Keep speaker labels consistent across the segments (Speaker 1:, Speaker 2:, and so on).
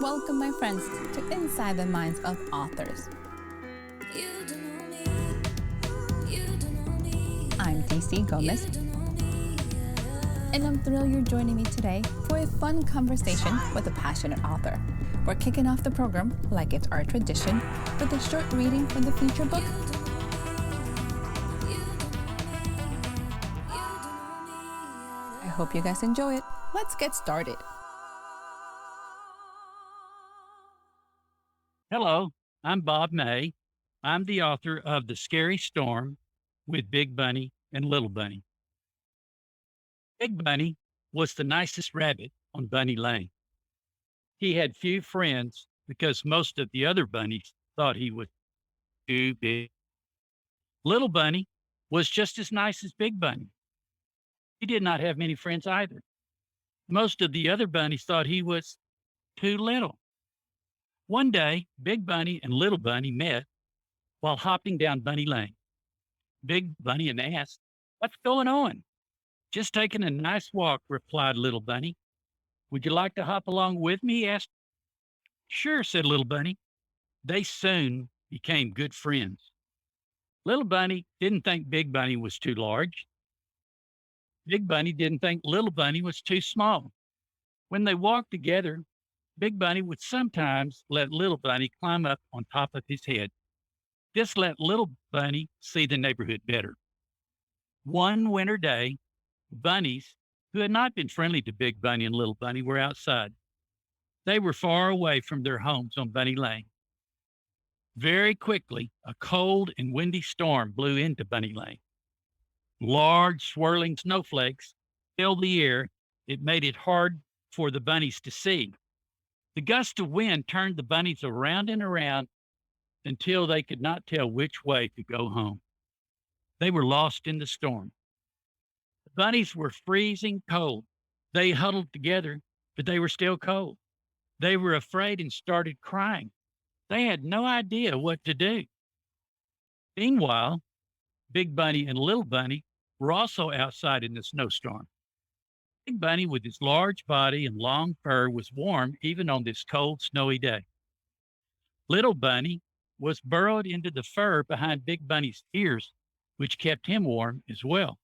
Speaker 1: Welcome, my friends, to Inside the Minds of Authors. I'm DC Gomez, and I'm thrilled you're joining me today for a fun conversation with a passionate author. We're kicking off the program, like it's our tradition, with a short reading from the feature book. I hope you guys enjoy it. Let's get started.
Speaker 2: Hello, I'm Bob May. I'm the author of The Scary Storm with Big Bunny and Little Bunny. Big Bunny was the nicest rabbit on Bunny Lane. He had few friends because most of the other bunnies thought he was too big. Little Bunny was just as nice as Big Bunny. He did not have many friends either. Most of the other bunnies thought he was too little. One day, Big Bunny and Little Bunny met while hopping down Bunny Lane. Big Bunny asked, "What's going on?" "Just taking a nice walk," replied Little Bunny. "Would you like to hop along with me?" he asked. "Sure," said Little Bunny. They soon became good friends. Little Bunny didn't think Big Bunny was too large. Big Bunny didn't think Little Bunny was too small. When they walked together, Big Bunny would sometimes let Little Bunny climb up on top of his head. This let Little Bunny see the neighborhood better. One winter day, the bunnies, who had not been friendly to Big Bunny and Little Bunny, were outside. They were far away from their homes on Bunny Lane. Very quickly, a cold and windy storm blew into Bunny Lane. Large, swirling snowflakes filled the air. It made it hard for the bunnies to see. The gust of wind turned the bunnies around and around until they could not tell which way to go home. They were lost in the storm. The bunnies were freezing cold. They huddled together, but they were still cold. They were afraid and started crying. They had no idea what to do. Meanwhile, Big Bunny and Little Bunny were also outside in the snowstorm. Big Bunny, with his large body and long fur, was warm even on this cold, snowy day. Little Bunny was burrowed into the fur behind Big Bunny's ears, which kept him warm as well.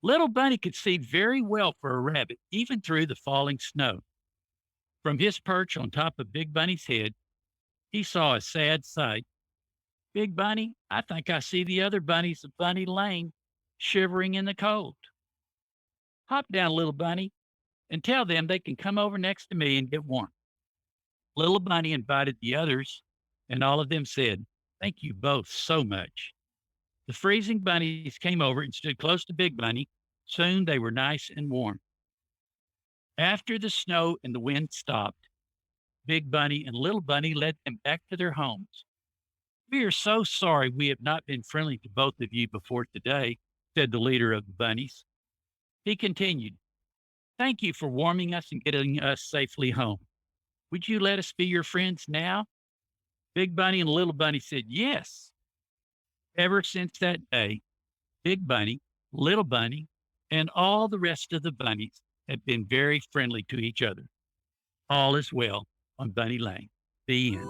Speaker 2: Little Bunny could see very well for a rabbit, even through the falling snow. From his perch on top of Big Bunny's head, he saw a sad sight. "Big Bunny, I think I see the other bunnies of Bunny Lane shivering in the cold. Hop down, Little Bunny, and tell them they can come over next to me and get warm." Little Bunny invited the others, and all of them said, "Thank you both so much." The freezing bunnies came over and stood close to Big Bunny. Soon they were nice and warm. After the snow and the wind stopped, Big Bunny and Little Bunny led them back to their homes. "We are so sorry we have not been friendly to both of you before today," said the leader of the bunnies. He continued, "Thank you for warming us and getting us safely home. Would you let us be your friends now?" Big Bunny and Little Bunny said yes. Ever since that day, Big Bunny, Little Bunny, and all the rest of the bunnies have been very friendly to each other. All is well on Bunny Lane. The end.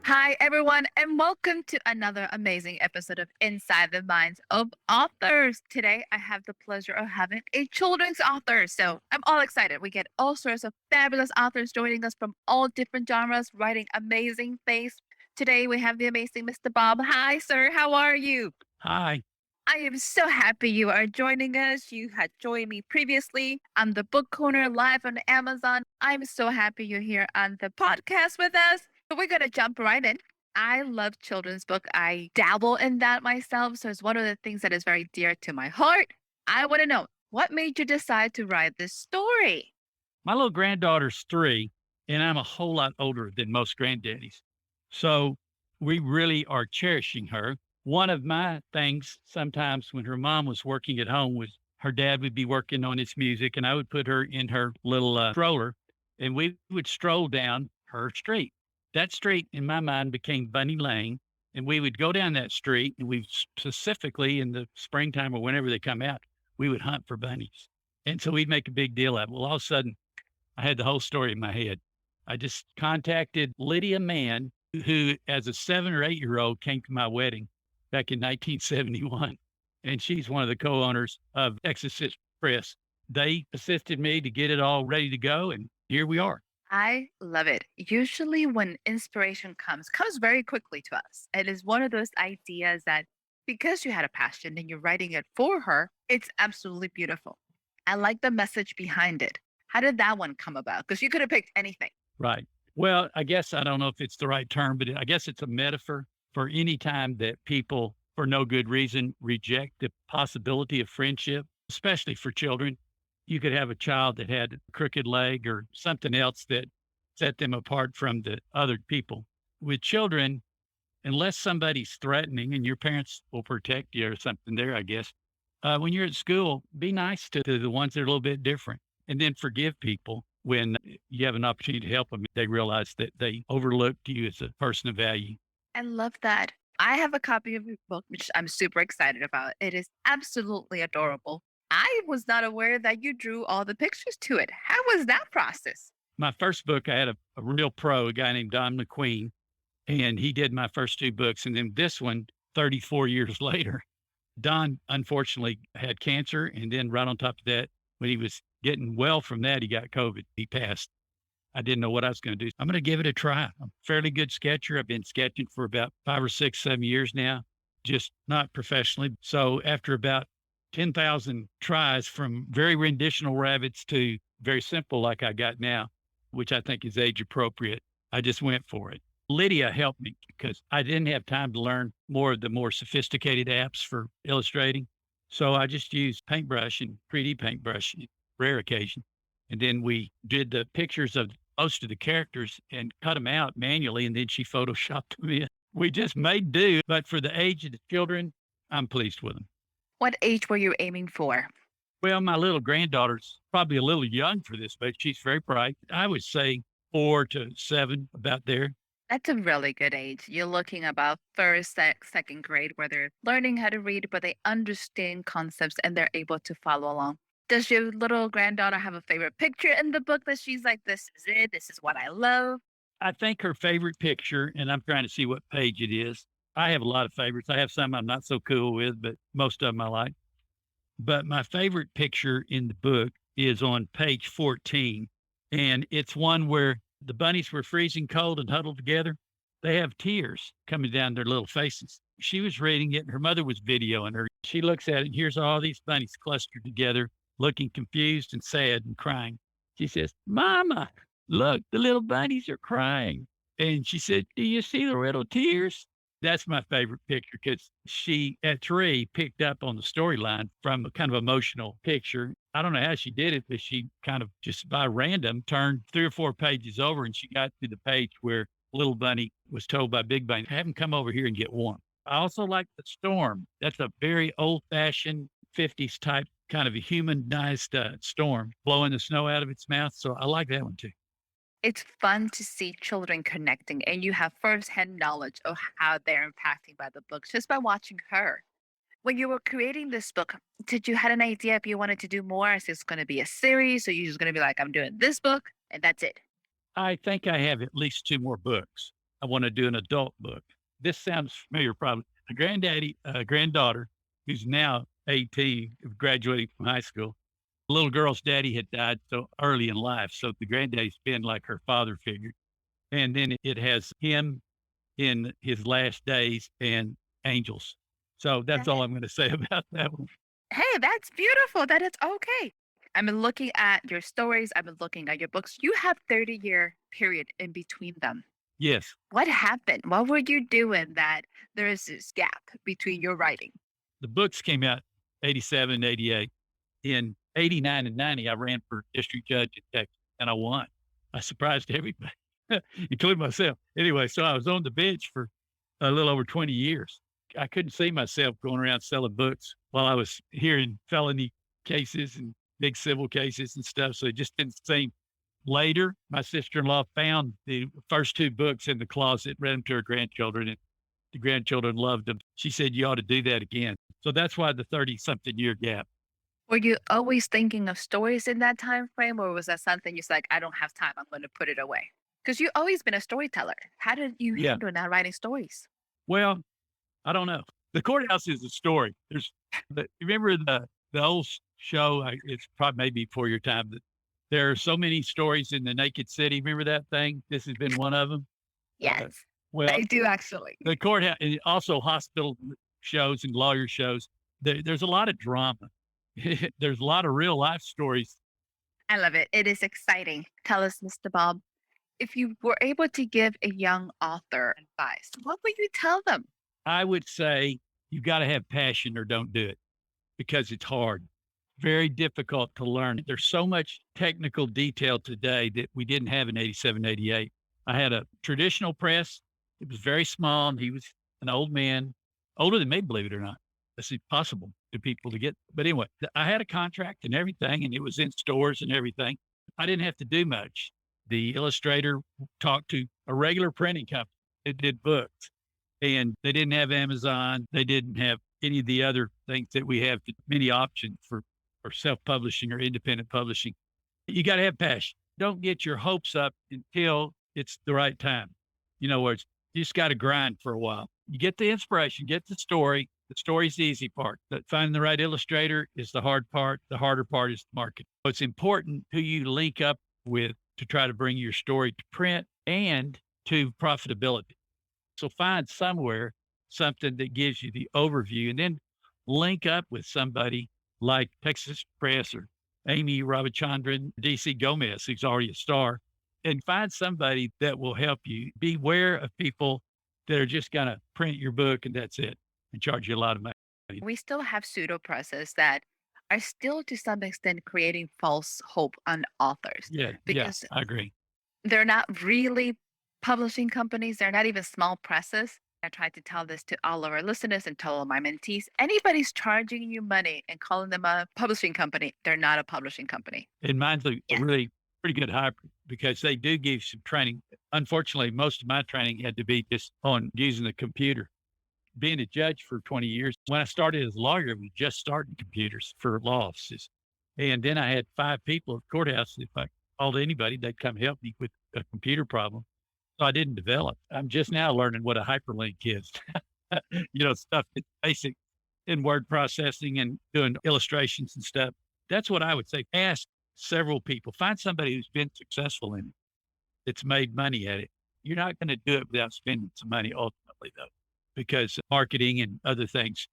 Speaker 1: Hi, everyone, and welcome to another amazing episode of Inside the Minds of Authors. Today, I have the pleasure of having a children's author, so I'm all excited. We get all sorts of fabulous authors joining us from all different genres, writing amazing things. Today, we have the amazing Mr. Bob. Hi, sir. How are you?
Speaker 2: Hi.
Speaker 1: I am so happy you are joining us. You had joined me previously on the Book Corner live on Amazon. I'm so happy you're here on the podcast with us. But we're going to jump right in. I love children's book. I dabble in that myself. So it's one of the things that is very dear to my heart. I want to know, what made you decide to write this story?
Speaker 2: My little granddaughter's 3, and I'm a whole lot older than most granddaddies. So we really are cherishing her. One of my things sometimes when her mom was working at home was her dad would be working on his music, and I would put her in her little stroller, and we would stroll down her street. That street, in my mind, became Bunny Lane, And we would go down that street and we specifically in the springtime or whenever they come out, we would hunt for bunnies. And so we'd make a big deal of it. Well, all of a sudden, I had the whole story in my head. I just contacted Lydia Mann, who, as a 7 or 8-year-old, came to my wedding back in 1971. And she's one of the co owners of Exorcist Press. They assisted me to get it all ready to go. And here we are.
Speaker 1: I love it. Usually, when inspiration comes very quickly to us. It is one of those ideas that because you had a passion and you're writing it for her, it's absolutely beautiful. I like the message behind it. How did that one come about? Because you could have picked anything.
Speaker 2: Right. Well, I guess I don't know if it's the right term, but I guess it's a metaphor for any time that people, for no good reason, reject the possibility of friendship, especially for children. You could have a child that had a crooked leg or something else that set them apart from the other people. With children, unless somebody's threatening and your parents will protect you or something there, I guess. When you're at school, be nice to the ones that are a little bit different and then forgive people when you have an opportunity to help them. They realize that they overlooked you as a person of value.
Speaker 1: I love that. I have a copy of your book, which I'm super excited about. It is absolutely adorable. I was not aware that you drew all the pictures to it. How was that process?
Speaker 2: My first book, I had a real pro, a guy named Don McQueen, and he did my first 2 books. And then this one, 34 years later, Don unfortunately had cancer. And then right on top of that, when he was getting well from that, he got COVID. He passed. I didn't know what I was going to do. I'm going to give it a try. I'm a fairly good sketcher. I've been sketching for about 5 or 6, 7 years now, just not professionally. So after about 10,000 tries from very renditional rabbits to very simple like I got now, which I think is age appropriate, I just went for it. Lydia helped me because I didn't have time to learn more of the more sophisticated apps for illustrating. So I just used paintbrush and 3D paintbrush on rare occasion. And then we did the pictures of most of the characters and cut them out manually. And then she photoshopped them in. We just made do. But for the age of the children, I'm pleased with them.
Speaker 1: What age were you aiming for?
Speaker 2: Well, my little granddaughter's probably a little young for this, but she's very bright. I would say 4 to 7, about there.
Speaker 1: That's a really good age. You're looking about first, second grade, where they're learning how to read, but they understand concepts and they're able to follow along. Does your little granddaughter have a favorite picture in the book that she's like, this is it, this is what I love?
Speaker 2: I think her favorite picture, and I'm trying to see what page it is. I have a lot of favorites. I have some I'm not so cool with, but most of them I like. But my favorite picture in the book is on page 14. And it's one where the bunnies were freezing cold and huddled together. They have tears coming down their little faces. She was reading it and her mother was videoing her. She looks at it and here's all these bunnies clustered together, looking confused and sad and crying. She says, "Mama, look, the little bunnies are crying." And she said, "Do you see the little tears?" That's my favorite picture because she, at 3, picked up on the storyline from a kind of emotional picture. I don't know how she did it, but she kind of just by random turned 3 or 4 pages over and she got to the page where little bunny was told by Big Bunny, "Have him come over here and get warm." I also like the storm. That's a very old fashioned 50s type kind of a humanized storm blowing the snow out of its mouth. So I like that one too.
Speaker 1: It's fun to see children connecting, and you have firsthand knowledge of how they're impacted by the book just by watching her. When you were creating this book, did you had an idea if you wanted to do more? Is this going to be a series, or you're just going to be like, I'm doing this book and that's it?
Speaker 2: I think I have at least 2 more books. I want to do an adult book. This sounds familiar, probably. A granddaughter, who's now 18, graduating from high school. The little girl's daddy had died so early in life, so the granddaddy's been like her father figure. And then it has him in his last days and angels. So that's all I'm going to say about that one.
Speaker 1: Hey, that's beautiful. That is okay. I've been looking at your stories. I've been looking at your books. You have 30-year period in between them.
Speaker 2: Yes.
Speaker 1: What happened? What were you doing that there is this gap between your writing?
Speaker 2: The books came out 87, 88. In 89 and 90, I ran for district judge in Texas and I won. I surprised everybody, including myself. Anyway, so I was on the bench for a little over 20 years. I couldn't see myself going around selling books while I was hearing felony cases and big civil cases and stuff. So it just didn't seem. Later, my sister-in-law found the first 2 books in the closet, read them to her grandchildren, and The grandchildren loved them. She said, "You ought to do that again." So that's why the 30-something year gap.
Speaker 1: Were you always thinking of stories in that time frame, or was that something you said, like, I don't have time, I'm going to put it away? Because you've always been a storyteller. How did you
Speaker 2: Yeah.
Speaker 1: handle not writing stories?
Speaker 2: Well, I don't know. The courthouse is a story. You remember the old show, it's probably maybe before your time, that there are so many stories in the Naked City. Remember that thing? This has been one of them. Uh,
Speaker 1: Yes,
Speaker 2: well,
Speaker 1: I do actually.
Speaker 2: the courthouse and also hospital shows and lawyer shows. There's a lot of drama. There's a lot of real life stories.
Speaker 1: I love it. It is exciting. Tell us, Mr. Bob, if you were able to give a young author advice, what would you tell them?
Speaker 2: I would say you got to have passion or don't do it because it's hard, very difficult to learn. There's so much technical detail today that we didn't have in 87, 88. I had a traditional press. It was very small, and he was an old man, older than me, believe it or not. That's impossible to people to get. But anyway, I had a contract and everything, and it was in stores and everything. I didn't have to do much. The illustrator talked to a regular printing company that did books, and they didn't have Amazon. They didn't have any of the other things that we have, many options for self-publishing or independent publishing. You got to have passion. Don't get your hopes up until it's the right time. Where you just got to grind for a while. You get the inspiration, get the story. The story's the easy part. But finding the right illustrator is the hard part. The harder part is the market. So it's important who you link up with to try to bring your story to print and to profitability. So find somewhere something that gives you the overview and then link up with somebody like Texas Press or Amy Ravichandran, DC Gomez, who's already a star, and find somebody that will help you. Beware of people that are just going to print your book and that's it and charge you a lot of money.
Speaker 1: We still have pseudo presses that are still to some extent creating false hope on authors
Speaker 2: Yeah, yeah,
Speaker 1: because
Speaker 2: I agree.
Speaker 1: they're not really publishing companies. They're not even small presses. I try to tell this to all of our listeners and tell all my mentees. Anybody's charging you money and calling them a publishing company, they're not a publishing company.
Speaker 2: And mine's a
Speaker 1: Yes.
Speaker 2: really pretty good hybrid because they do give some training. Unfortunately, most of my training had to be just on using the computer. Being a judge for 20 years, when I started as a lawyer, we just starting computers for law offices. And then I had 5 people at the courthouse. If I called anybody, they'd come help me with a computer problem. So I didn't develop. I'm just now learning what a hyperlink is. Stuff that's basic in word processing and doing illustrations and stuff. That's what I would say. Ask several people. Find somebody who's been successful in it, that's made money at it. You're not going to do it without spending some money ultimately, though, because marketing and other things.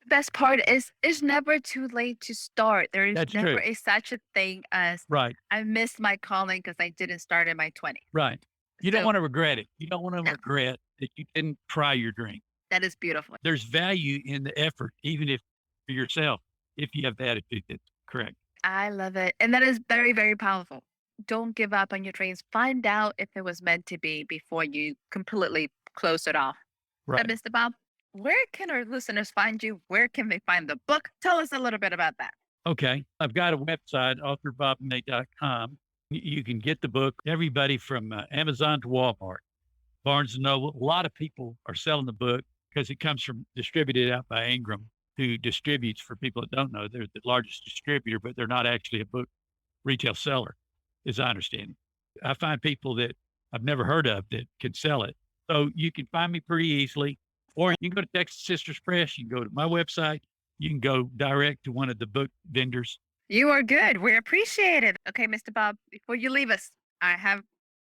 Speaker 1: The best part is it's never too late to start. There is
Speaker 2: That's
Speaker 1: never
Speaker 2: true.
Speaker 1: a such a thing as
Speaker 2: Right.
Speaker 1: I missed my calling because I didn't start in my 20s.
Speaker 2: Right. You don't
Speaker 1: So
Speaker 2: want to regret it. You don't want to
Speaker 1: no,
Speaker 2: regret that you didn't try your dream.
Speaker 1: that is beautiful.
Speaker 2: There's value in the effort, even if for yourself, if you have the attitude that's correct.
Speaker 1: I love it. And that is very, very powerful. Don't give up on your dreams. Find out if it was meant to be before you completely close it off.
Speaker 2: Right.
Speaker 1: Mr. Bob, where can our listeners find you? Where can they find the book? Tell us a little bit about that.
Speaker 2: Okay. I've got a website, authorbobmay.com. You can get the book. Everybody from Amazon to Walmart, Barnes and Noble. A lot of people are selling the book because it comes from distributed out by Ingram, who distributes, for people that don't know, they're the largest distributor, but they're not actually a book retail seller, as I understand it. I find people that I've never heard of that can sell it. So you can find me pretty easily, or you can go to Texas Sisters Press. You can go to my website. You can go direct to one of the book vendors.
Speaker 1: You are good. We appreciate it. Okay, Mr. Bob, before you leave us, I have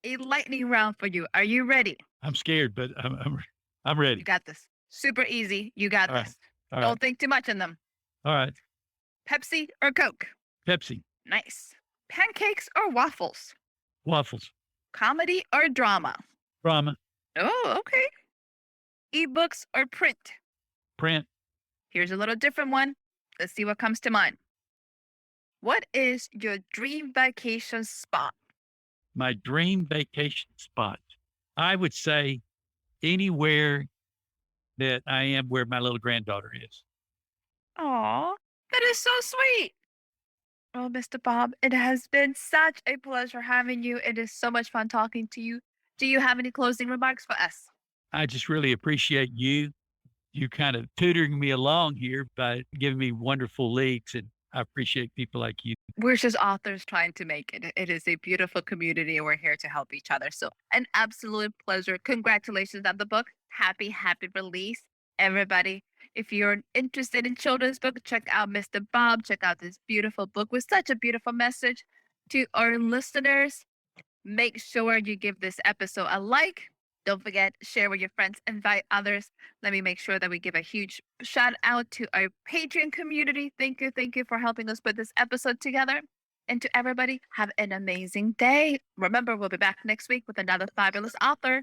Speaker 1: a lightning round for you. Are you ready?
Speaker 2: I'm scared, but I'm
Speaker 1: You
Speaker 2: ready.
Speaker 1: got this. Super easy. You got
Speaker 2: All right.
Speaker 1: this.
Speaker 2: All
Speaker 1: Don't
Speaker 2: right.
Speaker 1: think too much on them.
Speaker 2: All right.
Speaker 1: Pepsi or Coke?
Speaker 2: Pepsi,
Speaker 1: Nice. Pancakes or waffles?
Speaker 2: waffles,
Speaker 1: Comedy or drama?
Speaker 2: drama,
Speaker 1: Oh, okay. Ebooks or print?
Speaker 2: print.
Speaker 1: Here's a little different one. Let's see what comes to mind. What is your dream vacation spot?
Speaker 2: My dream vacation spot. I would say anywhere that I am where my little granddaughter is.
Speaker 1: Aw, that is so sweet. Well, Mr. Bob, it has been such a pleasure having you. It is so much fun talking to you. Do you have any closing remarks for us?
Speaker 2: I just really appreciate you kind of tutoring me along here by giving me wonderful leads, and I appreciate people like you.
Speaker 1: We're just authors trying to make it. It is a beautiful community, and we're here to help each other. So, an absolute pleasure. Congratulations on the book. Happy, happy release, everybody. If you're interested in children's book, check out Mr. Bob. Check out this beautiful book with such a beautiful message to our listeners. Make sure you give this episode a like. Don't forget, share with your friends, invite others. Let me make sure that we give a huge shout out to our Patreon community. Thank you for helping us put this episode together. And to everybody, have an amazing day. Remember, we'll be back next week with another fabulous author.